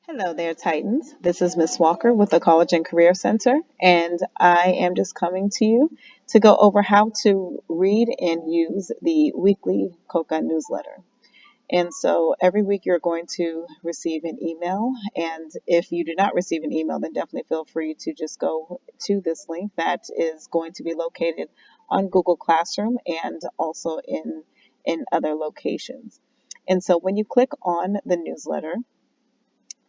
Hello there, Titans. This is Miss Walker with the College and Career Center, and I am just coming to you to go over how to read and use the weekly CoCa Newsletter. And so every week you're going to receive an email, and if you do not receive an email, then definitely feel free to just go to this link that is going to be located on Google Classroom and also in other locations. And so when you click on the newsletter,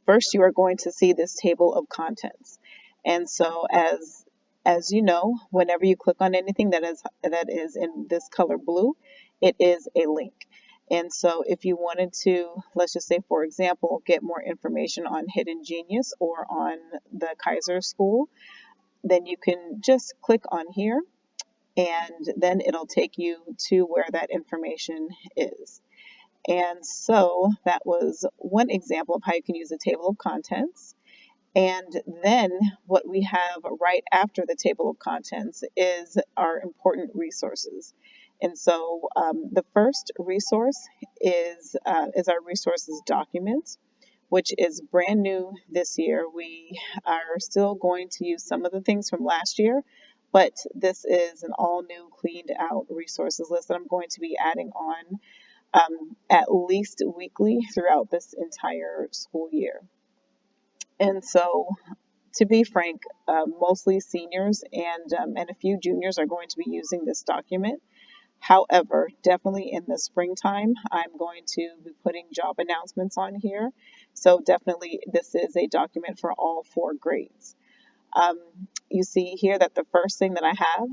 first you are going to see this table of contents. And so as you know, whenever you click on anything that is in this color blue, it is a link. And so if you wanted to, let's just say, for example, get more information on Hidden Genius or on the Kaiser School, then you can just click on here and then it'll take you to where that information is. And so that was one example of how you can use a table of contents. And then what we have right after the table of contents is our important resources. And so the first resource is our resources document, which is brand new this year. We are still going to use some of the things from last year, but this is an all new, cleaned out resources list that I'm going to be adding on at least weekly throughout this entire school year. And so, to be frank, mostly seniors and a few juniors are going to be using this document. However, definitely in the springtime, I'm going to be putting job announcements on here. So definitely this is a document for all four grades. Um, you see here that the first thing that I have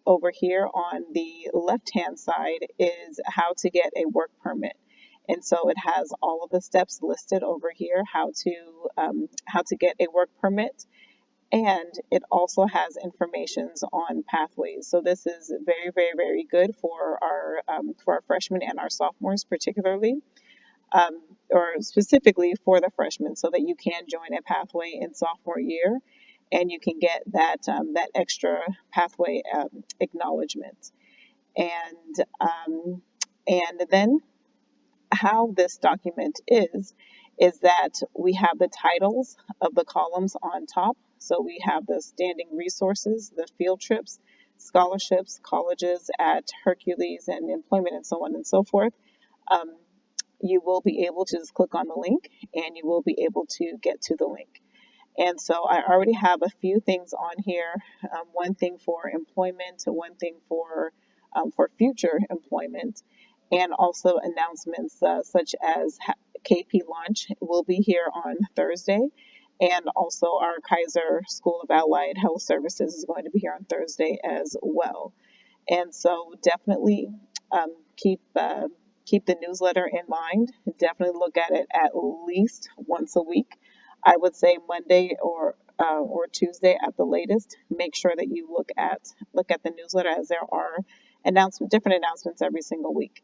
over here on the left-hand side is how to get a work permit. And so it has all of the steps listed over here, how to get a work permit, and it also has informations on pathways. So this is very, very, very good for our freshmen and our sophomores, particularly, or specifically for the freshmen, so that you can join a pathway in sophomore year, and you can get that extra pathway acknowledgement. And and then how this document is that we have the titles of the columns on top. So we have the standing resources, the field trips, scholarships, colleges at Hercules, and employment, and so on and so forth. Um, you will be able to just click on the link and you will be able to get to the link. And so I already have a few things on here. One thing for employment, one thing for future employment, and also announcements such as KP Launch will be here on Thursday, and also our Kaiser School of Allied Health Services is going to be here on Thursday as well. And so definitely um, keep keep the newsletter in mind. Definitely look at it at least once a week. I would say Monday or Tuesday at the latest. Make sure that you look at the newsletter, as there are different announcements every single week.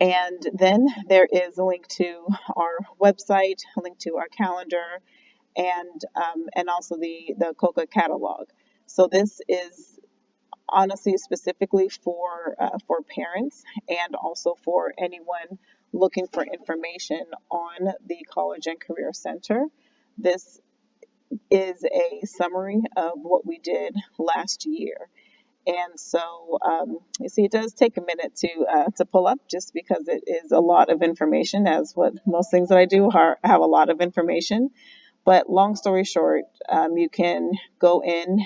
And then there is a link to our website, a link to our calendar, and also the CoCa catalog. So this is honestly specifically for parents and also for anyone looking for information on the College and Career Center. This is a summary of what we did last year. And so you see, it does take a minute to pull up, just because it is a lot of information, as what most things that I do have a lot of information. But long story short, you can go in,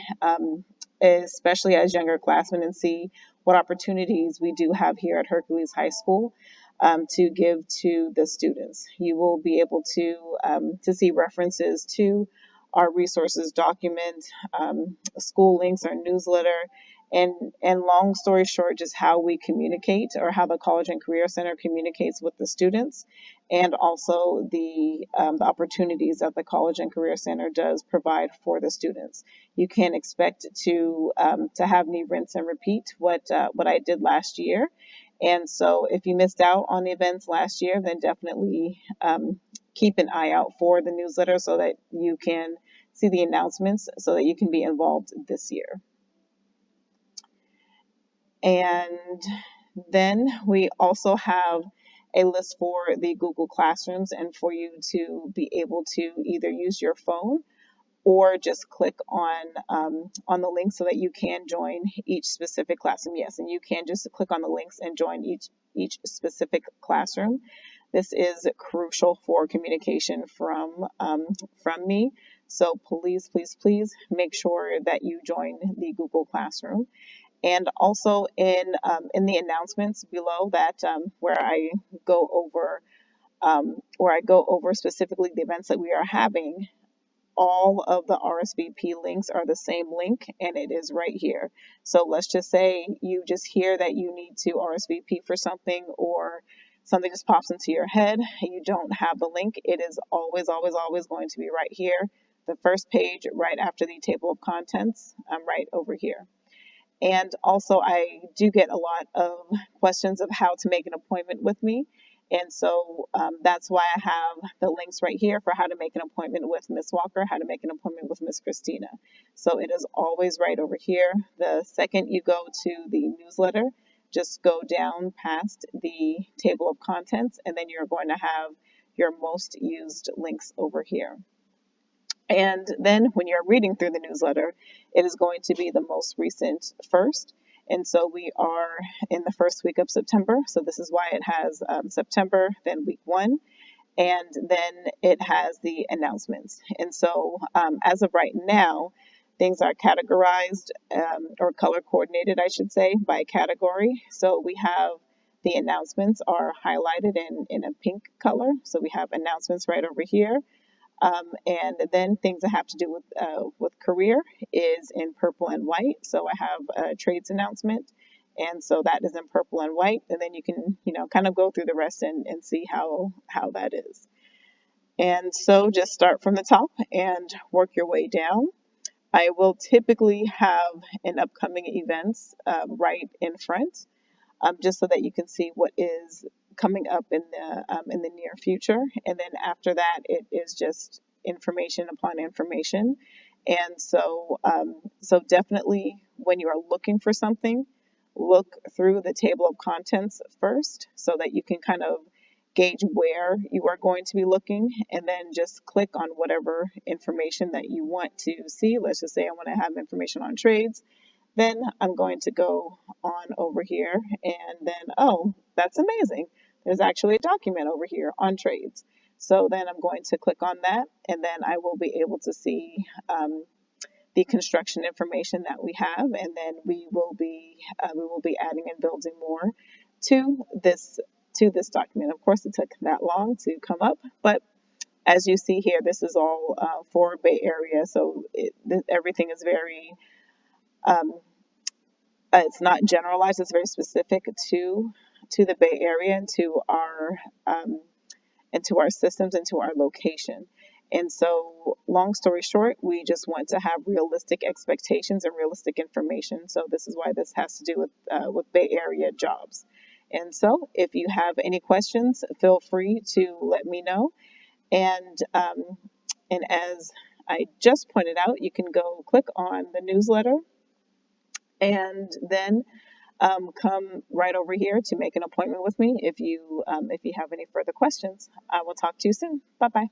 especially as younger classmen, and see what opportunities we do have here at Hercules High School to give to the students. You will be able to see references to our resources document, school links, our newsletter, and long story short, just how we communicate, or how the College and Career Center communicates with the students, and also the opportunities that the College and Career Center does provide for the students. You can expect to have me rinse and repeat what I did last year. And so if you missed out on the events last year, then definitely keep an eye out for the newsletter so that you can see the announcements, so that you can be involved this year. And then we also have a list for the Google Classrooms and for you to be able to either use your phone or just click on the link so that you can join each specific classroom. Yes, and you can just click on the links and join each specific classroom. This is crucial for communication from me. So please, please, please make sure that you join the Google Classroom. And also in the announcements below that where I go over specifically the events that we are having, all of the RSVP links are the same link and it is right here. So let's just say you just hear that you need to RSVP for something, or something just pops into your head and you don't have the link. It is always, always, always going to be right here. The first page right after the table of contents, right over here. And also, I do get a lot of questions of how to make an appointment with me. And so that's why I have the links right here for how to make an appointment with Miss Walker, how to make an appointment with Miss Christina. So it is always right over here. The second you go to the newsletter, just go down past the table of contents, and then you're going to have your most used links over here. And then when you're reading through the newsletter, it is going to be the most recent first. And so we are in the first week of September. So this is why it has September, then week 1, and then it has the announcements. And so as of right now, things are categorized or color coordinated, I should say, by category. So we have the announcements are highlighted in a pink color. So we have announcements right over here. And then things that have to do with career is in purple and white. So I have a trades announcement, and so that is in purple and white. And then you can, kind of go through the rest and see how that is. And so just start from the top and work your way down. I will typically have an upcoming events right in front, just so that you can see what is coming up in the near future. And then after that, it is just information upon information. And so definitely when you are looking for something, look through the table of contents first so that you can kind of gauge where you are going to be looking, and then just click on whatever information that you want to see. Let's just say I want to have information on trades. Then I'm going to go on over here, and then, oh, that's amazing. There's actually a document over here on trades. So then I'm going to click on that, and then I will be able to see the construction information that we have, and then we will be adding and building more to this document. Of course, it took that long to come up, but as you see here, this is all for Bay Area, so everything is very it's not generalized. It's very specific to the Bay Area and to our systems and to our location. And so, long story short, we just want to have realistic expectations and realistic information. So this is why this has to do with Bay Area jobs. And so, if you have any questions, feel free to let me know. And as I just pointed out, you can go click on the newsletter, and then come right over here to make an appointment with me if you have any further questions. I will talk to you soon. Bye bye.